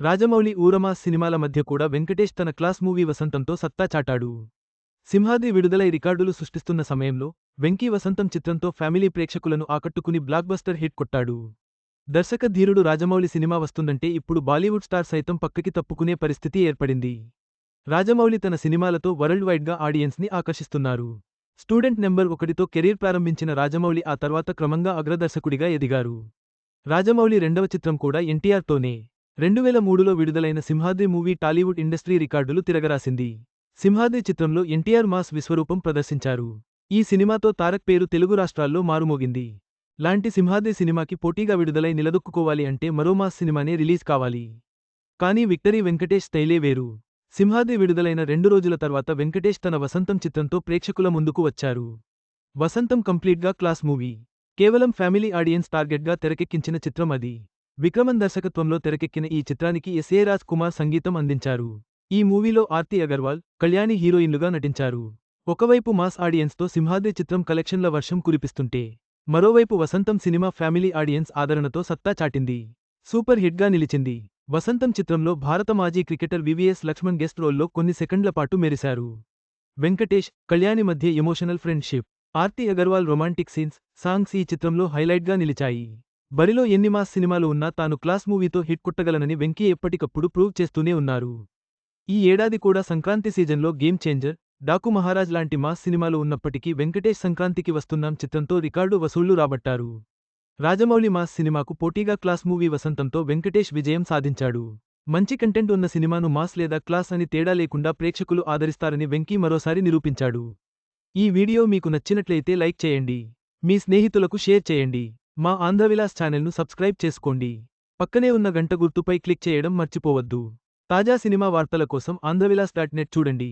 రాజమౌళి ఊరమాస్ సినిమాల మధ్య కూడా వెంకటేష్ తన క్లాస్ మూవీ వసంతంతో సత్తా చాటాడు. సింహాద్రి విడుదలై రికార్డులు సృష్టిస్తున్న సమయంలో వెంకీ వసంతం చిత్రంతో ఫ్యామిలీ ప్రేక్షకులను ఆకట్టుకుని బ్లాక్బస్టర్ హిట్ కొట్టాడు. దర్శక ధీరుడు రాజమౌళి సినిమా వస్తుందంటే ఇప్పుడు బాలీవుడ్ స్టార్ సైతం పక్కకి తప్పుకునే పరిస్థితి ఏర్పడింది. రాజమౌళి తన సినిమాలతో వరల్డ్ వైడ్గా ఆడియన్స్ని ఆకర్షిస్తున్నారు. స్టూడెంట్ నెంబర్ 1తో కెరీర్ ప్రారంభించిన రాజమౌళి ఆ తర్వాత క్రమంగా అగ్రదర్శకుడిగా ఎదిగారు. రాజమౌళి రెండవ చిత్రం కూడా ఎన్టీఆర్తోనే. 2003లో విడుదలైన సింహాద్రి మూవీ టాలీవుడ్ ఇండస్ట్రీ రికార్డులు తిరగరాసింది. సింహాద్రి చిత్రంలో ఎన్టీఆర్ మాస్ విశ్వరూపం ప్రదర్శించారు. ఈ సినిమాతో తారక్ పేరు తెలుగు రాష్ట్రాల్లో మారుమోగింది. లాంటి సింహాద్రి సినిమాకి పోటీగా విడుదలై నిలదొక్కుకోవాలి అంటే మరో మాస్ సినిమానే రిలీజ్ కావాలి. కానీ విక్టరీ వెంకటేష్ స్టైలే వేరు. సింహాద్రి విడుదలైన 2 రోజుల తర్వాత వెంకటేష్ తన వసంతం చిత్రంతో ప్రేక్షకుల ముందుకు వచ్చారు. వసంతం కంప్లీట్గా క్లాస్ మూవీ. కేవలం ఫ్యామిలీ ఆడియన్స్ టార్గెట్గా తెరకెక్కించిన చిత్రం అది. విక్రమన్ దర్శకత్వంలో తెరకెక్కిన ఈ చిత్రానికి ఎస్ఏ రాజ్ కుమార్ సంగీతం అందించారు. ఈ మూవీలో ఆర్తి అగర్వాల్, కళ్యాణి హీరోయిన్లుగా నటించారు. ఒకవైపు మాస్ ఆడియన్స్తో సింహాద్రి చిత్రం కలెక్షన్ల వర్షం కురిపిస్తుంటే, మరోవైపు వసంతం సినిమా ఫ్యామిలీ ఆడియన్స్ ఆదరణతో సత్తా చాటింది. సూపర్ హిట్గా నిలిచింది. వసంతం చిత్రంలో భారత మాజీ క్రికెటర్ వివిఎస్ లక్ష్మణ్ గెస్ట్ రోల్లో కొన్ని సెకండ్ల పాటు మెరిశారు. వెంకటేష్, కళ్యాణి మధ్య emotional friendship, Aarti Agarwal romantic scenes, songs ఈ చిత్రంలో హైలైట్గా నిలిచాయి. బరిలో ఎన్ని మాస్ సినిమాలు ఉన్నా తాను క్లాస్ మూవీతో హిట్ కొట్టగలనని వెంకీ ఎప్పటికప్పుడు ప్రూవ్ చేస్తూనే ఉన్నారు. ఈ ఏడాది కూడా సంక్రాంతి సీజన్లో గేమ్ చేంజర్, డాకు మహారాజ్ లాంటి మాస్ సినిమాలు ఉన్నప్పటికీ వెంకటేష్ సంక్రాంతికి వస్తున్నాం చిత్రంతో రికార్డు వసూళ్లు రాబట్టారు. రాజమౌళి మాస్ సినిమాకు పోటీగా క్లాస్ మూవీ వసంతంతో వెంకటేష్ విజయం సాధించాడు. మంచి కంటెంట్ ఉన్న సినిమాను మాస్ లేదా క్లాస్ అని తేడా లేకుండా ప్రేక్షకులు ఆదరిస్తారని వెంకీ మరోసారి నిరూపించాడు. ఈ వీడియో మీకు నచ్చినట్లయితే లైక్ చేయండి. మీ స్నేహితులకు షేర్ చేయండి. మా ఆంధ్రవిలాస్ ఛానల్ను సబ్స్క్రైబ్ చేసుకోండి. పక్కనే ఉన్న గంట గుర్తుపై క్లిక్ చేయడం మర్చిపోవద్దు. తాజా సినిమా వార్తల కోసం ఆంధ్రవిలాస్.net చూడండి.